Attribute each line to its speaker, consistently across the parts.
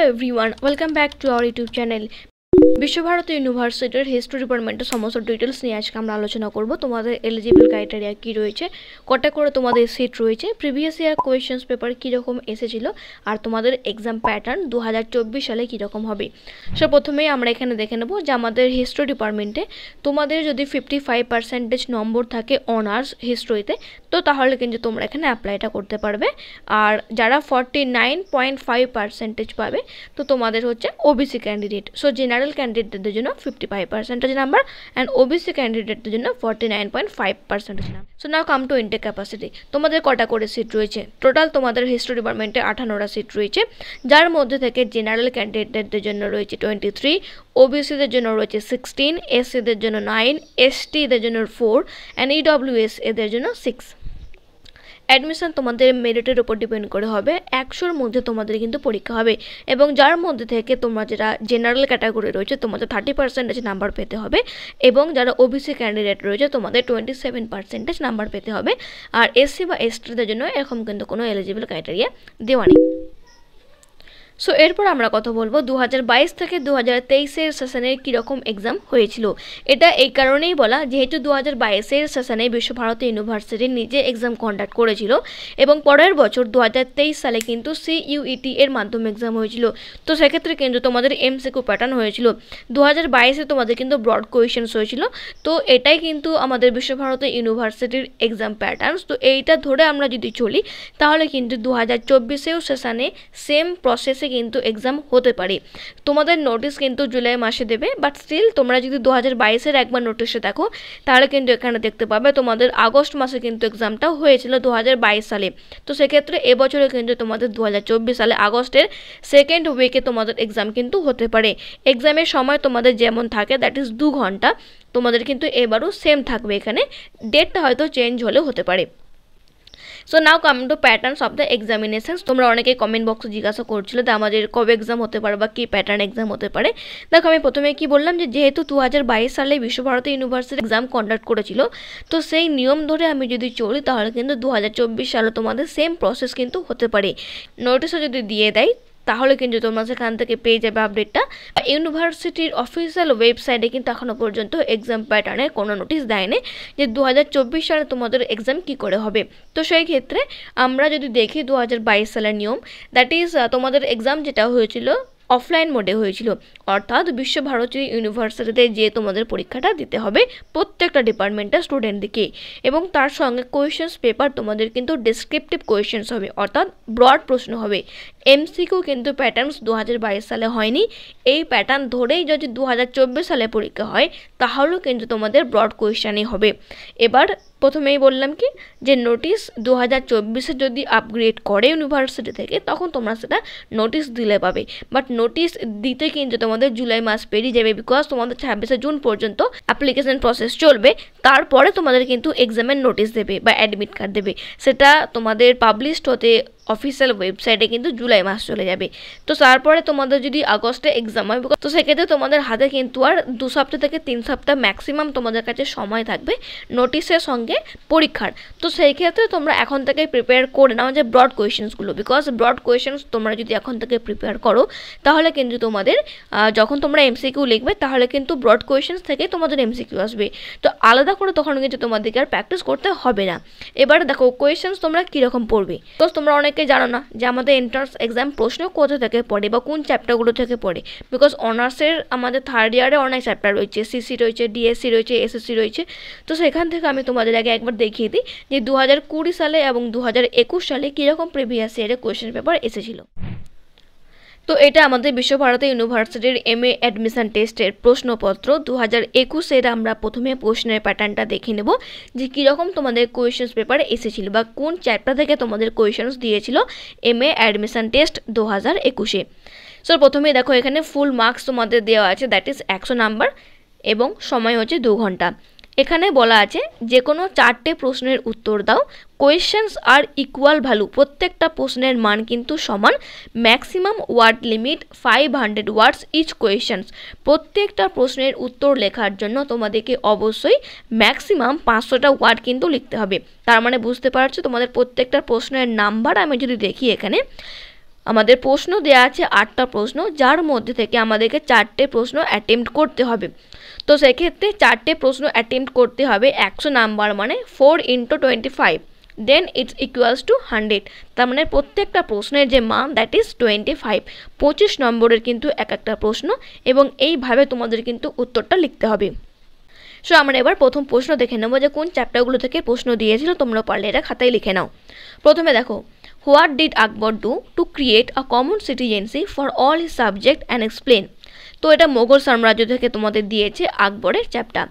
Speaker 1: everyone, welcome back to our YouTube channel. Visva Bharati ইউনিভার্সিটির history ডিপার্টমেন্টের সমস্ত ডিটেলস নিয়ে আজকে আমরা আলোচনা করব। তোমাদের এলিজিবল ক্রাইটেরিয়া কি রয়েছে, কটা করে তোমাদের সিট রয়েছে, প্রিভিয়াস ইয়ার কোয়েশ্চেন্স পেপার কীরকম এসেছিল, আর তোমাদের এক্সাম প্যাটার্ন 2024 সালে কীরকম হবে। সো প্রথমেই আমরা এখানে দেখে নেব যে আমাদের হিস্ট্রি ডিপার্টমেন্টে তোমাদের যদি 55% নম্বর থাকে অনার্স হিস্ট্রিতে, তো তাহলে কিন্তু তোমরা এখানে অ্যাপ্লাইটা করতে পারবে। আর যারা 49.5% পাবে তো তোমাদের হচ্ছে ওবিসি ক্যান্ডিডেট। সো জেনারেল ক্যান্ডিডেটদের জন্য 55% নাম্বার অ্যান্ড ওবিসি ক্যান্ডিডেটদের জন্য 49.5% number. So now come to intake capacity. তোমাদের কটা করে সিট রয়েছে? টোটাল তোমাদের হিস্ট্রি ডিপার্টমেন্টে 58টা সিট রয়েছে, যার মধ্যে থেকে জেনারেল ক্যান্ডিডেটদের জন্য রয়েছে 23, ওবিসিদের জন্য রয়েছে 16, এসসিদের জন্য 9, এসটিদের জন্য 4 অ্যান্ড ইডব্লিউএস এদের জন্য 6। অ্যাডমিশন তোমাদের মেরিটের উপর ডিপেন্ড করে হবে। 100-র মধ্যে তোমাদের কিন্তু পরীক্ষা হবে, এবং যার মধ্যে থেকে তোমরা যেটা জেনারেল ক্যাটাগরি রয়েছে তোমাদের 30% নাম্বার পেতে হবে, এবং যারা ওবিসি ক্যান্ডিডেট রয়েছে তোমাদের 27% নাম্বার পেতে হবে। আর এসসি বা এসটিদের জন্য এরকম কিন্তু কোনো এলিজিবল ক্রাইটেরিয়া দেওয়া নেই। সো এরপর আমরা কথা বলবো 2022 থেকে 2023-এর সেশনের কীরকম এক্সাম হয়েছিল। এটা এই কারণেই বলা, যেহেতু 2022-এর সেশনে বিশ্বভারতী ইউনিভার্সিটি নিজে এক্সাম কন্ডাক্ট করেছিল, এবং পরের বছর 2023 সালে কিন্তু CUET এর মাধ্যমে এক্সাম হয়েছিল। তো সেক্ষেত্রে কিন্তু তোমাদের MCQ প্যাটার্ন হয়েছিল। 2022-এ তোমাদের কিন্তু ব্রড কোয়েশ্চেন্স হয়েছিল। তো এটাই কিন্তু আমাদের বিশ্বভারতী ইউনিভার্সিটির এক্সাম প্যাটার্ন। তো এইটা ধরে আমরা যদি চলি তাহলে কিন্তু 2024-এও সেশনে সেম প্রসেসে কিন্তু এক্সাম হতে পারে। তোমাদের নোটিশ কিন্তু জুলাই মাসে দেবে, বাট স্টিল তোমরা যদি 2022-এর একবার নোটিশে দেখো তাহলে কিন্তু এখানে দেখতে পাবে তোমাদের আগস্ট মাসে কিন্তু এক্সামটাও হয়েছিল 2022 সালে। তো সেক্ষেত্রে এবছরে কিন্তু তোমাদের 2024 সালে আগস্টের সেকেন্ড উইকে তোমাদের এক্সাম কিন্তু হতে পারে। এক্সামের সময় তোমাদের যেমন থাকে দ্যাট ইজ 2 ঘন্টা, তোমাদের কিন্তু এবারও সেম থাকবে। এখানে ডেটটা হয়তো চেঞ্জ হলেও হতে পারে। So now come to patterns of the examinations. তোমরা অনেকেই কমেন্ট বক্সে জিজ্ঞাসা করছিল যে আমাদের কবে এক্সাম হতে পারে বা কী প্যাটার্ন এক্সাম হতে পারে। দেখো আমি প্রথমে কি বললাম যে যেহেতু 2022 সালে বিশ্বভারতী ইউনিভার্সিটি এক্সাম কন্ডাক্ট করেছিল, তো সেই নিয়ম ধরে আমি যদি চলি তাহলে কিন্তু 2024 সালে তোমাদের সেম প্রসেস কিন্তু হতে পারে। নোটিশও যদি দিয়ে দেয় তাহলে কিন্তু তোমরা সেখান থেকে পেয়ে যাবে আপডেটটা। ইউনিভার্সিটির অফিসিয়াল ওয়েবসাইটে কিন্তু এখনও পর্যন্ত এক্সাম প্যাটার্নে কোনো নোটিশ দেয়নি যে 2024 সালে তোমাদের এক্সাম কি করে হবে। তো সেই ক্ষেত্রে আমরা যদি দেখি 2022 সালের নিয়ম, দ্যাট ইজ তোমাদের এক্সাম যেটা হয়েছিল অফলাইন মোডে হয়েছিল, অর্থাৎ বিশ্বভারতী ইউনিভার্সিটিতে যে তোমাদের পরীক্ষাটা দিতে হবে প্রত্যেকটা ডিপার্টমেন্টের স্টুডেন্টদেরকে, এবং তার সঙ্গে কোয়েশ্চেন্স পেপার তোমাদের কিন্তু ডেসক্রিপটিভ কোয়েশ্চেন্স হবে, অর্থাৎ ব্রড প্রশ্ন হবে। MCQ কিন্তু প্যাটার্নস 2022 সালে হয়নি। এই প্যাটার্ন ধরেই যদি 2024 সালে পরীক্ষা হয় তাহলেও কিন্তু তোমাদের ব্রড কোয়েশ্চেনই হবে। এবার প্রথমেই বললাম কি যে নোটিশ 2024-এ যদি আপগ্রেড করে ইউনিভার্সিটি থেকে তখন তোমরা সেটা নোটিশ দিলে পাবে, বাট নোটিশ দিতে কিন্তু তোমাদের জুলাই মাস পেরিয়ে যাবে, বিকজ তোমাদের 26শে জুন পর্যন্ত অ্যাপ্লিকেশন প্রসেস চলবে। তারপরে তোমাদের কিন্তু এক্সামের নোটিশ দেবে বা অ্যাডমিট কার্ড দেবে, সেটা তোমাদের পাবলিশড হতে অফিসিয়াল ওয়েবসাইটে কিন্তু জুলাই মাস চলে যাবে। তো তারপরে তোমাদের যদি আগস্টে এক্সাম হয়, তো সেক্ষেত্রে তোমাদের হাতে কিন্তু আর 2 সপ্তাহ থেকে 3 সপ্তাহ ম্যাক্সিমাম তোমাদের কাছে সময় থাকবে নোটিশের সঙ্গে পরীক্ষার। তো সেই ক্ষেত্রে তোমরা এখন থেকে প্রিপেয়ার করে নাও যে ব্রড কোয়েশ্চেন্সগুলো, বিকজ ব্রড কোয়েশ্চেন্স তোমরা যদি এখন থেকে প্রিপেয়ার করো তাহলে কিন্তু তোমাদের যখন তোমরা MCQ লিখবে তাহলে কিন্তু ব্রড কোয়েশ্চেন্স থেকে তোমাদের MCQ আসবে। তো আলাদা করে তখন কিন্তু তোমাদেরকে আর প্র্যাকটিস করতে হবে না। এবার দেখো কোয়েশ্চেন্স তোমরা কীরকম পড়বে। তো তোমরা অনেকে জানো না যে আমাদের এন্ট্রান্স এক্সাম প্রশ্ন কোথা থেকে পড়ে বা কোন চ্যাপ্টারগুলো থেকে পড়ে, বিকজ অনার্সের আমাদের থার্ড ইয়ারে অনেক চ্যাপ্টার রয়েছে, CC রয়েছে, DSC রয়েছে, SSC রয়েছে। তো সেখান থেকে আমি তোমাদের আগে একবার দেখিয়ে দিই যে 2020 সালে এবং 2021 সালে কীরকম প্রিভিয়াস ইয়ারে কোয়েশ্চেন পেপার এসেছিল। তো এটা আমাদের বিশ্বভারতী ইউনিভার্সিটির MA অ্যাডমিশন টেস্টের প্রশ্নপত্র 2021-এর। আমরা প্রথমে প্রশ্নের প্যাটার্নটা দেখে নেব যে কীরকম তোমাদের কোয়েশ্চেন্স পেপারে এসেছিল বা কোন চ্যাপ্টার থেকে তোমাদের কোয়েশ্চেন্স দিয়েছিল MA অ্যাডমিশন টেস্ট 2021-এ। সো প্রথমে দেখো এখানে ফুল মার্কস তোমাদের দেওয়া আছে, দ্যাট ইজ 100 নাম্বার, এবং সময় হচ্ছে 2 ঘন্টা। এখানে বলা আছে যে কোনো 4টে প্রশ্নের উত্তর দাও, কোয়েশ্চেন্স আর ইকুয়াল ভ্যালু, প্রত্যেকটা প্রশ্নের মান কিন্তু সমান, ম্যাক্সিমাম ওয়ার্ড লিমিট 500 ওয়ার্ডস ইচ কোয়েশ্চেন্স। প্রত্যেকটা প্রশ্নের উত্তর লেখার জন্য তোমাদেরকে অবশ্যই ম্যাক্সিমাম 500টা ওয়ার্ড কিন্তু লিখতে হবে। তার মানে বুঝতে পারছো তোমাদের প্রত্যেকটা প্রশ্নের নাম্বার আমি যদি দেখি এখানে আমাদের প্রশ্ন দেওয়া আছে 8টা প্রশ্ন, যার মধ্যে থেকে আমাদেরকে 4টে প্রশ্ন অ্যাটেম্প্ট করতে হবে। তো সেক্ষেত্রে 4টে প্রশ্ন অ্যাটেম্প্ট করতে হবে 100 নাম্বার, মানে 4 × 25, দেন ইটস ইকুয়ালস টু 100। তার মানে প্রত্যেকটা প্রশ্নের যে মান দ্যাট ইজ 25, 25 নম্বরের কিন্তু একটা প্রশ্ন, এবং এইভাবে তোমাদের কিন্তু উত্তরটা লিখতে হবে। সো আমরা এবার প্রথম প্রশ্ন দেখে নেবো যে কোন চ্যাপ্টারগুলো থেকে প্রশ্ন দিয়েছিল, তোমরা পারলে এটা খাতায় লিখে নাও। প্রথমে দেখো, what did Akbar do to create a common citizenship for all his subject and explain. তো এটা মোগল সাম্রাজ্য থেকে তোমাদের দিয়েছে আকবরের চ্যাপ্টার।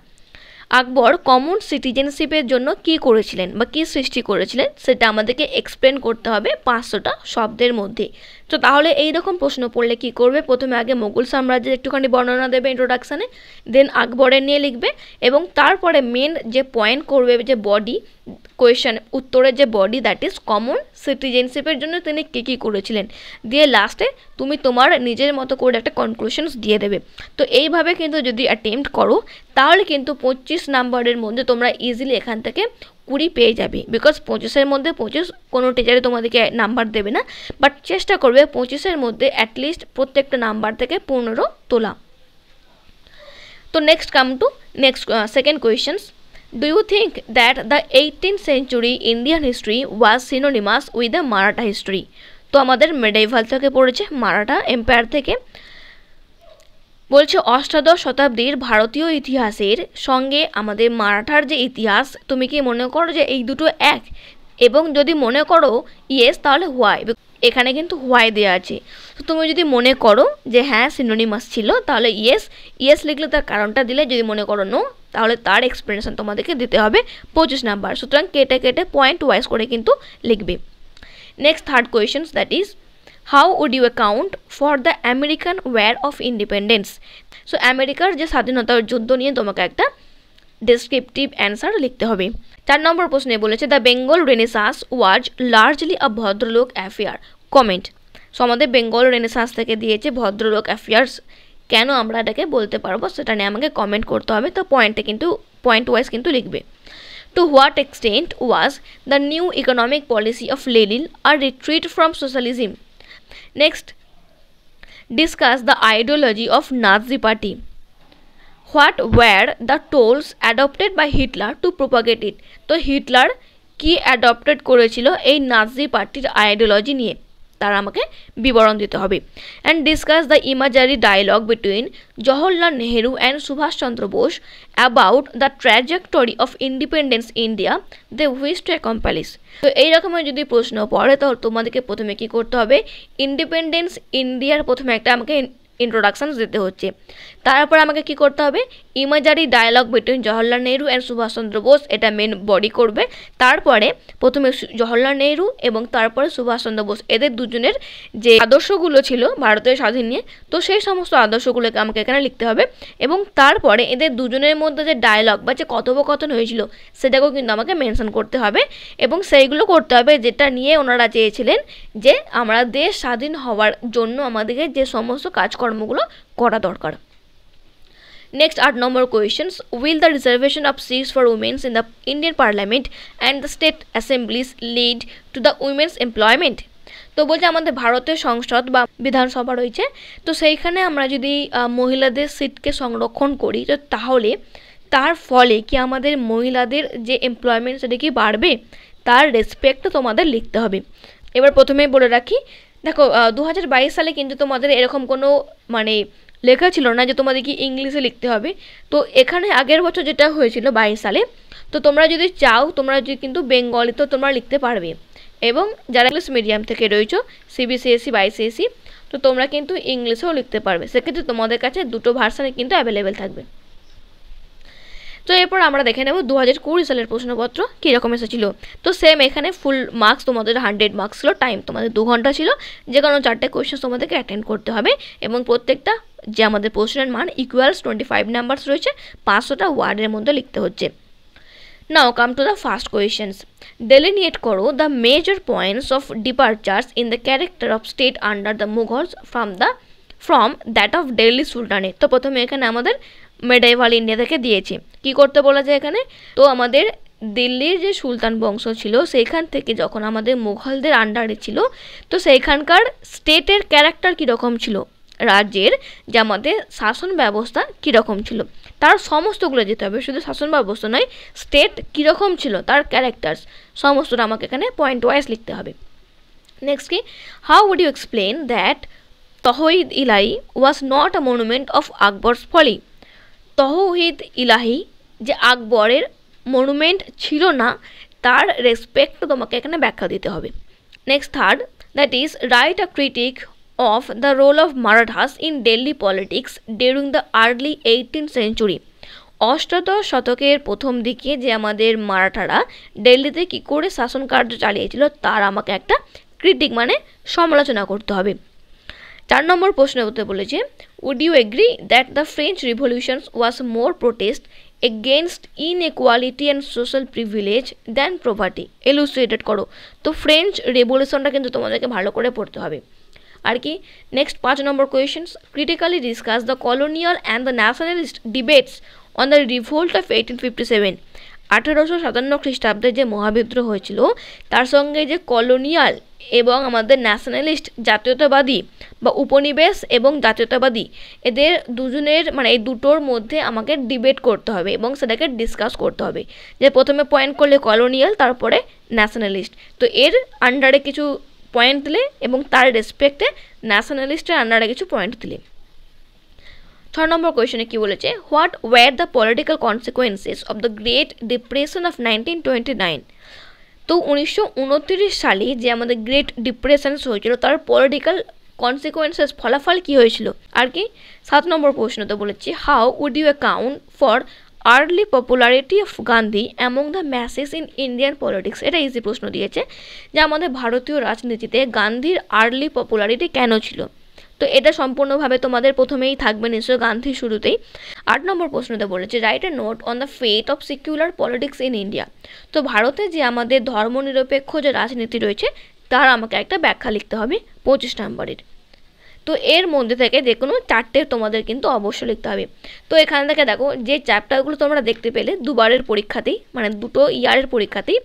Speaker 1: আকবর কমন সিটিজেনশিপের জন্য কি করেছিলেন বা কি সৃষ্টি করেছিলেন সেটা আমাদেরকে এক্সপ্লেন করতে হবে 500টা শব্দের মধ্যে। তো তাহলে এই রকম প্রশ্ন পড়লে কি করবে, প্রথমে আগে মোগল সাম্রাজ্যের একটুখানি বর্ণনা দেবে ইন্ট্রোডাকশানে, দেন আকবরের নিয়ে লিখবে, এবং তারপরে মেন যে পয়েন্ট করবে, যে বডি কোয়েশ্চেন উত্তরের যে বডি দ্যাট ইজ কমন সিটিজেনশিপের জন্য তিনি কী কী করেছিলেন, দিয়ে লাস্টে তুমি তোমার নিজের মতো করে একটা কনক্লুশনস দিয়ে দেবে। তো এইভাবে কিন্তু যদি অ্যাটেম্প্ট করো তাহলে কিন্তু 25 নাম্বারের মধ্যে তোমরা ইজিলি এখান থেকে 20 পেয়ে যাবে। বিকজ 25-এর মধ্যে 25 কোনো টিচারে তোমাদেরকে নাম্বার দেবে না, বাট চেষ্টা করবে 25-এর মধ্যে অ্যাটলিস্ট প্রত্যেকটা নাম্বার থেকে 15 তোলা। তো next come to second questions. Do you think that the 18th century Indian history was synonymous with the Maratha history? তো আমাদের মেডাইভাল থেকে পড়েছে, মারাঠা এম্পায়ার থেকে বলছে অষ্টাদশ শতাব্দীর ভারতীয় ইতিহাসের সঙ্গে আমাদের মারাঠার যে ইতিহাস, তুমি কি মনে করো যে এই দুটো এক? এবং যদি মনে করো ইয়েস, তাহলে হোয়াই, এখানে কিন্তু হোয়াই দেওয়া আছে। তো তুমি যদি মনে করো যে হ্যাঁ সিনোনিমাস ছিল, তাহলে ইয়েস লিখলে তার কারণটা দিলে, যদি মনে করো নো তাহলে তার এক্সপ্লেনেশন তোমাদেরকে দিতে হবে 25 নাম্বার। সুতরাং কেটে কেটে পয়েন্ট ওয়াইজ করে কিন্তু লিখবে। Next third question, that is how would you account for the American war of independence. So আমেরিকার যে স্বাধীনতার যুদ্ধ নিয়ে তোমাকে একটা ডেসক্রিপটিভ অ্যান্সার লিখতে হবে। 4 নম্বর প্রশ্নে বলেছে the Bengal Renaissance was largely a bhadralok affair, comment. So আমাদের বেঙ্গল রেনেসাঁস থেকে দিয়েছে ভদ্রলোক অ্যাফেয়ার্স, কেন আমরা এটাকে বলতে পারবো সেটা নিয়ে আমাকে কমেন্ট করতে হবে। তো পয়েন্ট ওয়াইজ কিন্তু লিখবে। To what extent was the new economic policy of Lenin are retreat from socialism. Next, discuss the ideology of Nazi party. What were the tools adopted by Hitler to propagate it. তো Hitler কি adopted করেছিল এই নাজি পার্টির ideology নিয়ে, তার আমাকে বিবরণ দিতে হবে। And discuss the imaginary dialogue between Jawaharlal Nehru and Subhash Chandra Bose about the trajectory of independence India they wish to accomplish. তো এই রকমের যদি প্রশ্ন পড়ে তো তোমাদেরকে প্রথমে কি করতে হবে, ইন্ডিপেন্ডেন্স ইন্ডিয়ার প্রথমে একটা আমাকে ইন্ট্রোডাকশান দিতে হচ্ছে। তারপর আমাকে কি করতে হবে, imaginary dialogue between Jawaharlal Nehru and Subhash Chandra Bose, এটা মেন বডি করবে। তারপরে প্রথমে জওহরলাল নেহরু এবং তারপরে সুভাষচন্দ্র বোস, এদের দুজনের যে আদর্শগুলো ছিল ভারতের স্বাধীন নিয়ে, তো সেই সমস্ত আদর্শগুলোকে আমাকে এখানে লিখতে হবে। এবং তারপরে এদের দুজনের মধ্যে যে ডায়ালগ বা যে কথোপকথন হয়েছিল সেটাকেও কিন্তু আমাকে মেনশন করতে হবে, এবং সেইগুলো করতে হবে যেটা নিয়ে ওনারা চেয়েছিলেন যে আমরা দেশ স্বাধীন হওয়ার জন্য আমাদেরকে যে সমস্ত কাজকর্মগুলো করা দরকার। Next, 8 number questions. Will the reservation of seats for women in the Indian Parliament and the state assemblies lead to the women's employment? তো বলছে আমাদের ভারতের সংসদ বা বিধানসভা রয়েছে, তো সেইখানে আমরা যদি মহিলাদের সিটকে সংরক্ষণ করি তো তাহলে তার ফলে কি আমাদের মহিলাদের যে এমপ্লয়মেন্ট সেটা কি বাড়বে, তার রেসপেক্ট তোমাদের লিখতে হবে। এবার প্রথমেই বলে রাখি, দেখো 2022 সালে কিন্তু তোমাদের এরকম কোনো মানে লেখা ছিল না যে তোমাদের কি ইংলিশে লিখতে হবে। তো এখানে আগের বছর যেটা হয়েছিল 22 সালে, তো তোমরা যদি চাও তোমরা যদি কিন্তু বেঙ্গলিতেও তোমরা লিখতে পারবে, এবং যারা ইংলিশ মিডিয়াম থেকে রয়েছো সিবিসিএসসি বা আইসিএসসি, তো তোমরা কিন্তু ইংলিশেও লিখতে পারবে। সেক্ষেত্রে তোমাদের কাছে দুটো ভার্সানে কিন্তু অ্যাভেলেবেল থাকবে। তো এরপর আমরা দেখে নেব 2020 সালের প্রশ্নপত্র কীরকম এসেছিলো। তো সেম এখানে ফুল মার্কস তোমাদের 100 মার্কস ছিল, টাইম তোমাদের 2 ঘন্টা ছিল, যে কোনো 4টে কোয়েশ্চেন তোমাদেরকে অ্যাটেন্ড করতে হবে, এবং প্রত্যেকটা যে আমাদের প্রশ্নের মান ইকুয়ালস 25 নাম্বারস রয়েছে, 500টা ওয়ার্ডের মধ্যে লিখতে হচ্ছে। Now come to the first questions. Delineate করো the major points of departures in the character of state under the Mughals from that of Delhi Sultanate. তো প্রথমে এখানে আমাদের মেডাইভাল ইন্ডিয়া থেকে দিয়েছে, কি করতে বলা যায় এখানে, তো আমাদের দিল্লির যে সুলতান বংশ ছিল সেইখান থেকে যখন আমাদের মুঘলদের আন্ডারে ছিল, তো সেইখানকার স্টেটের ক্যারেক্টার কীরকম ছিল, রাজ্যের যে আমাদের শাসন ব্যবস্থা কীরকম ছিল, তার সমস্তগুলো যেতে হবে, শুধু শাসন ব্যবস্থা নয়, স্টেট কীরকম ছিল তার ক্যারেক্টার্স সমস্তটা আমাকে এখানে পয়েন্ট ওয়াইজ লিখতে হবে। নেক্সট কি, how would you explain that Tauhid Ilahi was not a monument of Akbar's folly? Tauhid Ilahi যে আকবরের মনুমেন্ট ছিল না, তার রেসপেক্ট তোমাকে এখানে ব্যাখ্যা দিতে হবে। Next third, that is write a critique of the role of Marathas in Delhi politics during the early 18th century. অষ্টাদশ শতকের প্রথম দিকে যে আমাদের মারাঠারা দিল্লিতে কী করে শাসন কার্য চালিয়েছিল তার আমাকে একটা ক্রিটিক মানে সমালোচনা করতে হবে। 4 নম্বর প্রশ্নের উত্তর বলেছে, would you agree that the French revolutions was more protest against inequality and social privilege than poverty? Illustrated করো। তো ফ্রেঞ্চ রেভলিউশনটা কিন্তু তোমাদেরকে ভালো করে পড়তে হবে। আর কি next 5 number questions, critically discuss the colonial and the nationalist debates on the revolt of 1857। 1857 খ্রিস্টাব্দে যে মহাবিদ্রোহ হয়েছিল তার সঙ্গে যে কলোনিয়াল এবং আমাদের ন্যাশনালিস্ট জাতীয়তাবাদী বা উপনিবেশ এবং জাতীয়তাবাদী এদের দুজনের মানে এই দুটোর মধ্যে আমাকে ডিবেট করতে হবে এবং সেটাকে ডিসকাস করতে হবে। যে প্রথমে পয়েন্ট করলে কলোনিয়াল, তারপরে ন্যাশনালিস্ট, তো এর আন্ডারে কিছু পয়েন্ট দিলে এবং তার রেসপেক্টে ন্যাশনালিস্টের আন্ডারে কিছু পয়েন্ট দিলে। 6 নম্বর কোয়েশনে কি বলেছে, what were the political consequences of the great depression of 1929? তো 1929 সালে যে আমাদের গ্রেট ডিপ্রেশনস হয়েছিল তার পলিটিক্যাল কনসিকুয়েন্সেস ফলাফল কী হয়েছিল? আর কি 7 নম্বর প্রশ্নতে বলেছে, how would you account for early popularity of Gandhi among the masses in Indian politics? এটা ইজি প্রশ্ন দিয়েছে যে আমাদের ভারতীয় রাজনীতিতে গান্ধীর আর্লি পপুলারিটি কেন ছিল। তো এটা সম্পূর্ণভাবে তোমাদের প্রথমেই থাকবে নিশ্চয় গান্ধীর শুরুতেই। 8 নম্বর প্রশ্নতে বলেছে, write a note on the fate of secular politics in India. তো ভারতে যে আমাদের ধর্মনিরপেক্ষ যে রাজনীতি রয়েছে তার আমাকে একটা ব্যাখ্যা লিখতে হবে 25 নম্বরের। তো এর মধ্যে থেকে যে কোনো 4টে তোমাদের কিন্তু অবশ্যই লিখতে হবে। তো এখান থেকে দেখো যে চ্যাপ্টারগুলো তোমরা দেখতে পেলে দুবারের পরীক্ষাতেই মানে দুটো ইয়ারের পরীক্ষাতেই,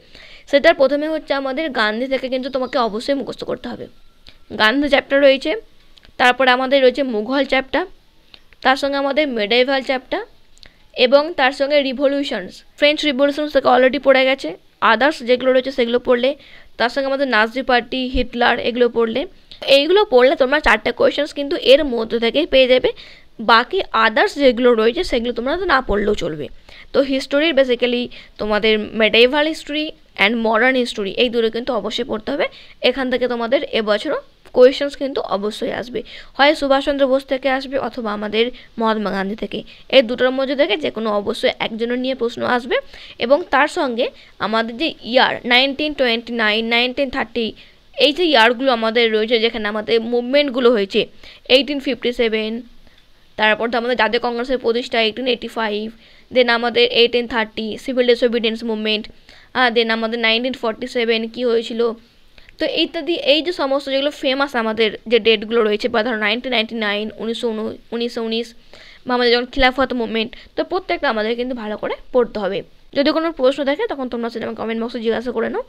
Speaker 1: সেটার প্রথমে হচ্ছে আমাদের গান্ধী থেকে কিন্তু তোমাকে অবশ্যই মুখস্থ করতে হবে। গান্ধী চ্যাপ্টার রয়েছে, তারপরে আমাদের রয়েছে মুঘল চ্যাপ্টার, তার সঙ্গে আমাদের মেডাইভাল চ্যাপ্টার এবং তার সঙ্গে রিভলিউশনস, ফ্রেঞ্চ রিভলিউশনস থেকে অলরেডি পড়ে গেছে, আদার্স যেগুলো রয়েছে সেগুলো পড়লে, তার সঙ্গে আমাদের নাজি পার্টি, হিটলার এগুলো পড়লে। এইগুলো পড়লে তোমরা 4টে কোয়েশ্চেন্স কিন্তু এর মধ্যে থেকেই পেয়ে যাবে। বাকি আদার্স যেগুলো রয়েছে সেগুলো তোমরা তো না পড়লেও চলবে। তো হিস্টোরির বেসিক্যালি তোমাদের মেডাইভাল হিস্ট্রি অ্যান্ড মডার্ন হিস্ট্রি এই দুটো কিন্তু অবশ্যই পড়তে হবে। এখান থেকে তোমাদের এবছরও কোয়েশ্চেন্স কিন্তু অবশ্যই আসবে, হয় সুভাষচন্দ্র বোস থেকে আসবে অথবা আমাদের মহাত্মা গান্ধী থেকে। এই দুটোর মধ্যে থেকে যে কোনো অবশ্যই একজনের নিয়ে প্রশ্ন আসবে। এবং তার সঙ্গে আমাদের যে ইয়ার 1929, 1930 এই যে ইয়ারগুলো আমাদের রয়েছে যেখানে আমাদের মুভমেন্টগুলো হয়েছে 1857, তারপর তো আমাদের জাতীয় কংগ্রেসের প্রতিষ্ঠা 1885, দেন আমাদের 1830 সিভিল ডিসোবিডিয়েন্স মুভমেন্ট, দেন আমাদের 1947 কী হয়েছিল, তো ইত্যাদি এই যে সমস্ত যেগুলো ফেমাস আমাদের যে ডেটগুলো রয়েছে বা ধরো 1999, 1919 বা আমাদের যখন খিলাফত মুভমেন্ট, তো প্রত্যেকটা আমাদের কিন্তু ভালো করে পড়তে হবে। যদি কোনো প্রশ্ন থাকে তখন তোমরা সেটা কমেন্ট বক্সে জিজ্ঞাসা করে নাও।